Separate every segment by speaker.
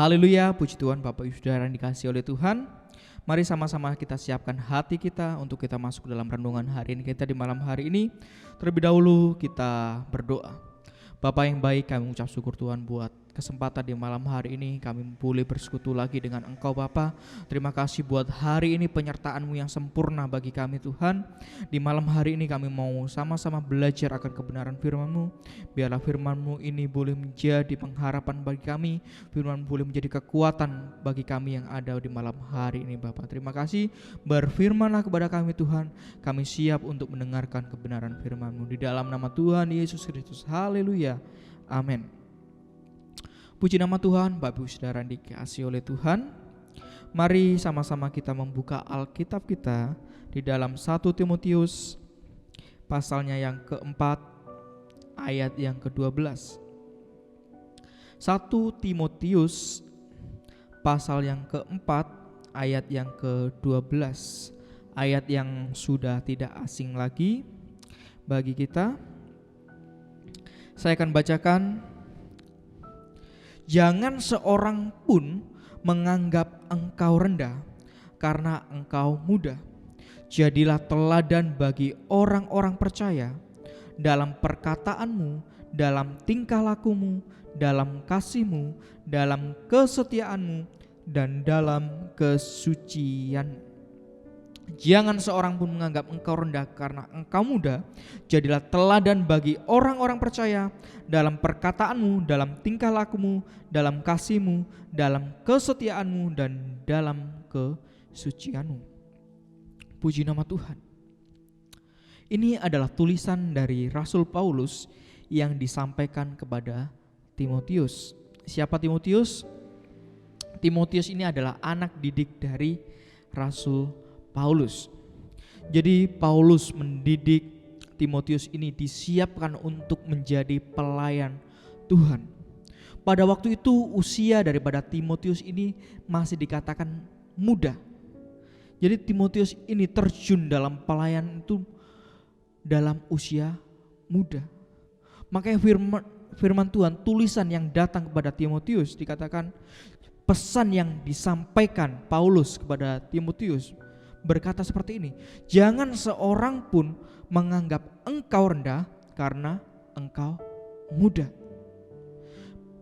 Speaker 1: Haleluya, puji Tuhan. Bapak Ibu Saudara yang dikasihi oleh Tuhan, mari sama-sama kita siapkan hati kita untuk kita masuk dalam renungan hari ini. Kita di malam hari ini terlebih dahulu kita berdoa. Bapa yang baik, kami mengucap syukur Tuhan buat kesempatan di malam hari ini kami boleh bersekutu lagi dengan Engkau Bapa. Terima kasih buat hari ini penyertaan-Mu yang sempurna bagi kami Tuhan. Di malam hari ini kami mau sama-sama belajar akan kebenaran firman-Mu. Biarlah firman-Mu ini boleh menjadi pengharapan bagi kami, firman boleh menjadi kekuatan bagi kami yang ada di malam hari ini Bapa. Terima kasih, berfirmanlah kepada kami Tuhan. Kami siap untuk mendengarkan kebenaran firman-Mu di dalam nama Tuhan Yesus Kristus. Haleluya, amin. Puji nama Tuhan. Bapak Ibu Saudara yang dikasihi oleh Tuhan, mari sama-sama kita membuka Alkitab kita di dalam 1 Timotius pasalnya yang keempat ayat yang ke-12. 1 Timotius pasal yang keempat ayat yang ke-12, ayat yang sudah tidak asing lagi bagi kita. Saya akan bacakan. Jangan seorang pun menganggap engkau rendah karena engkau muda. Jadilah teladan bagi orang-orang percaya dalam perkataanmu, dalam tingkah lakumu, dalam kasihmu, dalam kesetiaanmu, dan dalam kesucian. Jangan seorang pun menganggap engkau rendah karena engkau muda. Jadilah teladan bagi orang-orang percaya dalam perkataanmu, dalam tingkah lakumu, dalam kasihmu, dalam kesetiaanmu, dan dalam kesucianmu. Puji nama Tuhan. Ini adalah tulisan dari Rasul Paulus yang disampaikan kepada Timotius. Siapa Timotius? Timotius ini adalah anak didik dari Rasul Paulus. Jadi Paulus mendidik Timotius ini disiapkan untuk menjadi pelayan Tuhan. Pada waktu itu usia daripada Timotius ini masih dikatakan muda. Jadi Timotius ini terjun dalam pelayanan itu dalam usia muda. Makanya firman Tuhan, tulisan yang datang kepada Timotius, dikatakan pesan yang disampaikan Paulus kepada Timotius berkata seperti ini. Jangan seorang pun menganggap engkau rendah karena engkau muda.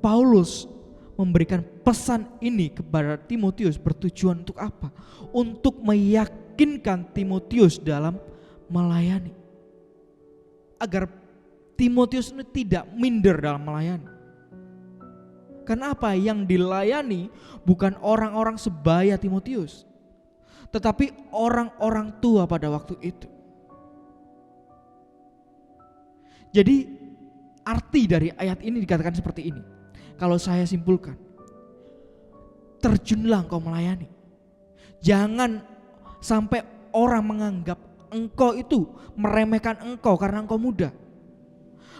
Speaker 1: Paulus memberikan pesan ini kepada Timotius bertujuan untuk apa? Untuk meyakinkan Timotius dalam melayani, agar Timotius ini tidak minder dalam melayani. Kenapa? Yang dilayani bukan orang-orang sebaya Timotius, tetapi orang-orang tua pada waktu itu. Jadi arti dari ayat ini dikatakan seperti ini. Kalau saya simpulkan, terjunlah engkau melayani. Jangan sampai orang menganggap engkau itu meremehkan engkau karena engkau muda.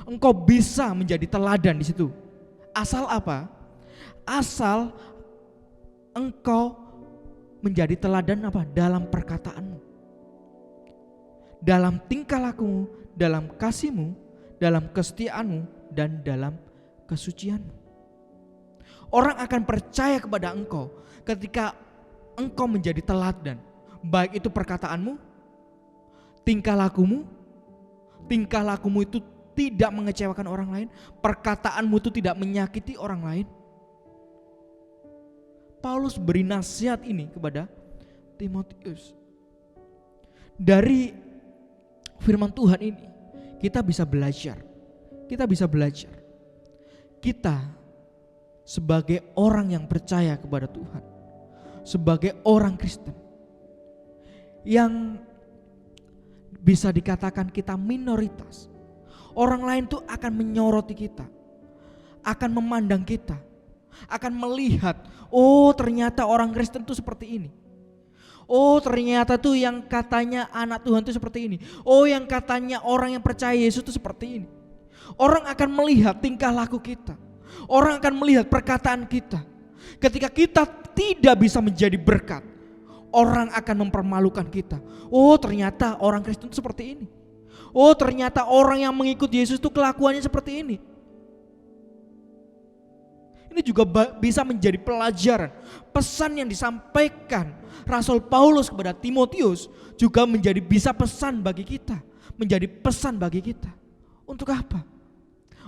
Speaker 1: Engkau bisa menjadi teladan di situ. Asal apa? Asal engkau menjadi teladan apa? Dalam perkataanmu, dalam tingkah lakumu, dalam kasihmu, dalam kesetiaanmu, dan dalam kesucianmu. Orang akan percaya kepada engkau ketika engkau menjadi teladan, baik itu perkataanmu, tingkah lakumu itu tidak mengecewakan orang lain, perkataanmu itu tidak menyakiti orang lain. Paulus beri nasihat ini kepada Timotius. Dari firman Tuhan ini kita bisa belajar. Kita sebagai orang yang percaya kepada Tuhan, sebagai orang Kristen yang bisa dikatakan kita minoritas, orang lain tuh akan menyoroti kita, akan memandang kita, akan melihat, oh ternyata orang Kristen tuh seperti ini. Oh ternyata tuh yang katanya anak Tuhan tuh seperti ini. Oh yang katanya orang yang percaya Yesus tuh seperti ini. Orang akan melihat tingkah laku kita. Orang akan melihat perkataan kita. Ketika kita tidak bisa menjadi berkat, orang akan mempermalukan kita. Oh ternyata orang Kristen itu seperti ini. Oh ternyata orang yang mengikut Yesus itu kelakuannya seperti ini. Ini juga bisa menjadi pelajaran. Pesan yang disampaikan Rasul Paulus kepada Timotius juga bisa pesan bagi kita. Menjadi pesan bagi kita. Untuk apa?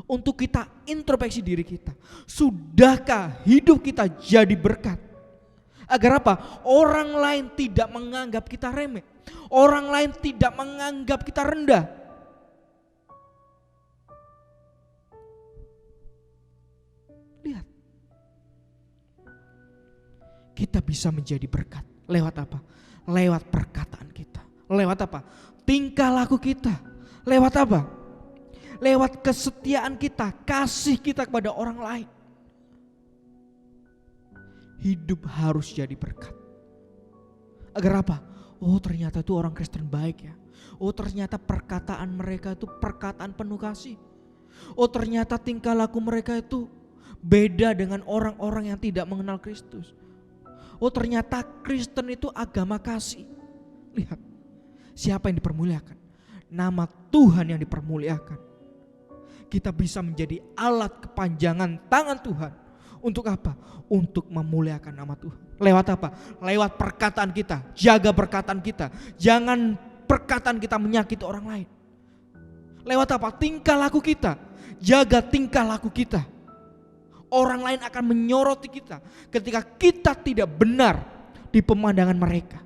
Speaker 1: Untuk kita introspeksi diri kita. Sudahkah hidup kita jadi berkat? Agar apa? Orang lain tidak menganggap kita remeh. Orang lain tidak menganggap kita rendah. Lihat. Kita bisa menjadi berkat. Lewat apa? Lewat perkataan kita. Lewat apa? Tingkah laku kita. Lewat apa? Lewat kesetiaan kita, kasih kita kepada orang lain. Hidup harus jadi berkat. Agar apa? Oh, ternyata itu orang Kristen baik ya. Oh, ternyata perkataan mereka itu perkataan penuh kasih. Oh, ternyata tingkah laku mereka itu beda dengan orang-orang yang tidak mengenal Kristus. Oh, ternyata Kristen itu agama kasih. Lihat, siapa yang dipermuliakan? Nama Tuhan yang dipermuliakan. Kita bisa menjadi alat kepanjangan tangan Tuhan. Untuk apa? Untuk memuliakan nama Tuhan. Lewat apa? Lewat perkataan kita. Jaga perkataan kita. Jangan perkataan kita menyakiti orang lain. Lewat apa? Tingkah laku kita. Jaga tingkah laku kita. Orang lain akan menyoroti kita ketika kita tidak benar di pemandangan mereka.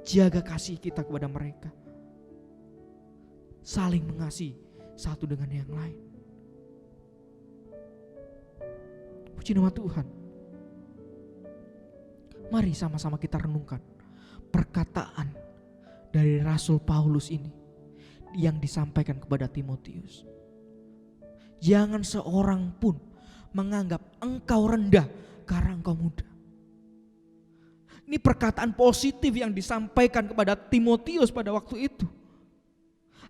Speaker 1: Jaga kasih kita kepada mereka. Saling mengasihi satu dengan yang lain. Puji nama Tuhan. Mari sama-sama kita renungkan perkataan dari Rasul Paulus ini yang disampaikan kepada Timotius. Jangan seorang pun menganggap engkau rendah karena engkau muda. Ini perkataan positif yang disampaikan kepada Timotius pada waktu itu.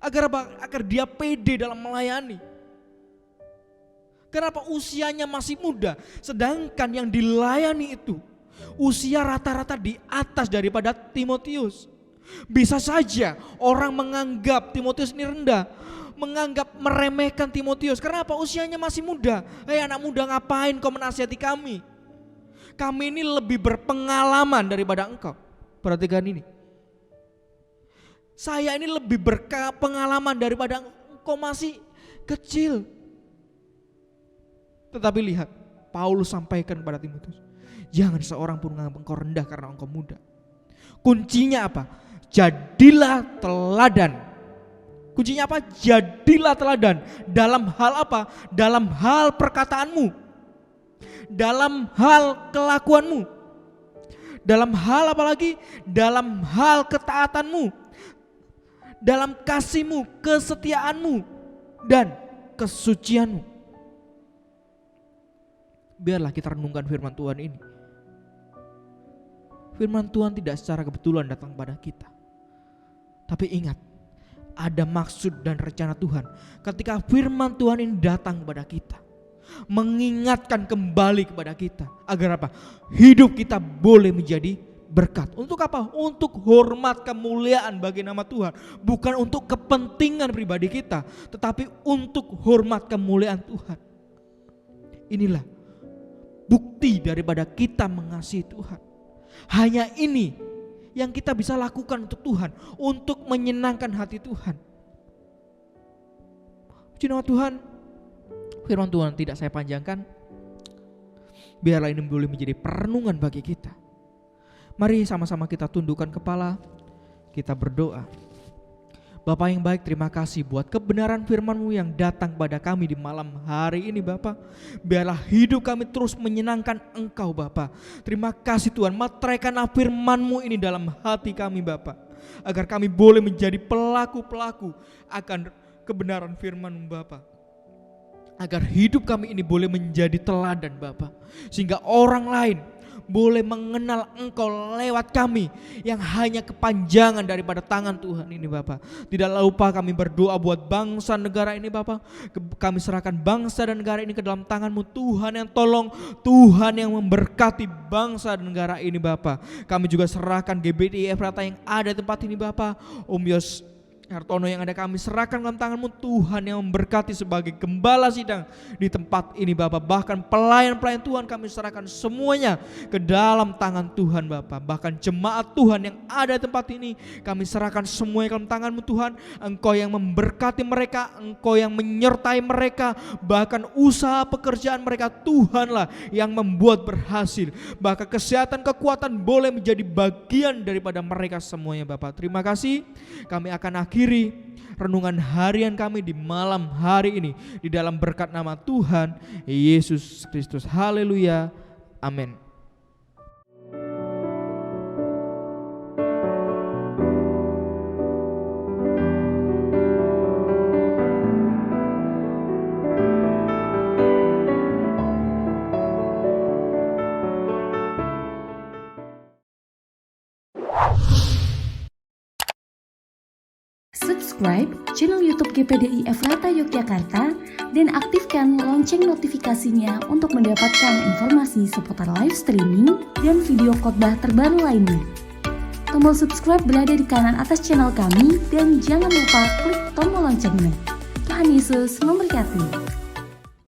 Speaker 1: Agar apa? Agar dia pede dalam melayani. Kenapa? Usianya masih muda, sedangkan yang dilayani itu usia rata-rata di atas daripada Timotius. Bisa saja orang menganggap Timotius ini rendah, menganggap meremehkan Timotius. Kenapa? Usianya masih muda. Anak muda, ngapain kau menasihati kami? Kami ini lebih berpengalaman daripada engkau. Perhatikan ini. Saya ini lebih berpengalaman daripada engkau masih kecil. Tetapi lihat, Paulus sampaikan kepada Timotius, jangan seorang pun menganggap engkau rendah karena engkau muda. Kuncinya apa? Jadilah teladan. Kuncinya apa? Jadilah teladan. Dalam hal apa? Dalam hal perkataanmu. Dalam hal kelakuanmu. Dalam hal apa lagi? Dalam hal ketaatanmu. Dalam kasihmu, kesetiaanmu, dan kesucianmu. Biarlah kita renungkan firman Tuhan ini. Firman Tuhan tidak secara kebetulan datang pada kita. Tapi ingat, ada maksud dan rencana Tuhan ketika firman Tuhan ini datang kepada kita. Mengingatkan kembali kepada kita. Agar apa? Hidup kita boleh menjadi berkat. Untuk apa? Untuk hormat kemuliaan bagi nama Tuhan. Bukan untuk kepentingan pribadi kita, tetapi untuk hormat kemuliaan Tuhan. Inilah bukti daripada kita mengasihi Tuhan. Hanya ini yang kita bisa lakukan untuk Tuhan, untuk menyenangkan hati Tuhan. Puji nama Tuhan. Firman Tuhan tidak saya panjangkan. Biarlah ini boleh menjadi perenungan bagi kita. Mari sama-sama kita tundukkan kepala, kita berdoa. Bapa yang baik, terima kasih buat kebenaran firman-Mu yang datang pada kami di malam hari ini Bapa. Biarlah hidup kami terus menyenangkan Engkau Bapa. Terima kasih Tuhan, materaikanlah firman-Mu ini dalam hati kami Bapa. Agar kami boleh menjadi pelaku-pelaku akan kebenaran firman-Mu Bapa. Agar hidup kami ini boleh menjadi teladan Bapa. Sehingga orang lain boleh mengenal Engkau lewat kami yang hanya kepanjangan daripada tangan Tuhan ini Bapa. Tidak lupa kami berdoa buat bangsa negara ini Bapa. Kami serahkan bangsa dan negara ini ke dalam tangan-Mu Tuhan yang tolong, Tuhan yang memberkati bangsa dan negara ini Bapa. Kami juga serahkan GBTI Efrata yang ada di tempat ini Bapa. Om Yos Hartono yang ada kami serahkan dalam tangan-Mu, Tuhan yang memberkati sebagai gembala sidang di tempat ini Bapa. Bahkan pelayan-pelayan Tuhan kami serahkan semuanya ke dalam tangan Tuhan Bapa. Bahkan jemaat Tuhan yang ada di tempat ini kami serahkan semuanya ke dalam tangan-Mu Tuhan. Engkau yang memberkati mereka, Engkau yang menyertai mereka, bahkan usaha pekerjaan mereka Tuhanlah yang membuat berhasil. Bahkan kesehatan, kekuatan boleh menjadi bagian daripada mereka semuanya Bapa. Terima kasih. Kami akan akhiri renungan harian kami di malam hari ini di dalam berkat nama Tuhan Yesus Kristus. Haleluya. Amin.
Speaker 2: Subscribe channel YouTube GPDI Efrata Yogyakarta dan aktifkan lonceng notifikasinya untuk mendapatkan informasi seputar live streaming dan video khotbah terbaru lainnya. Tombol subscribe berada di kanan atas channel kami dan jangan lupa klik tombol loncengnya. Tuhan Yesus memberkati.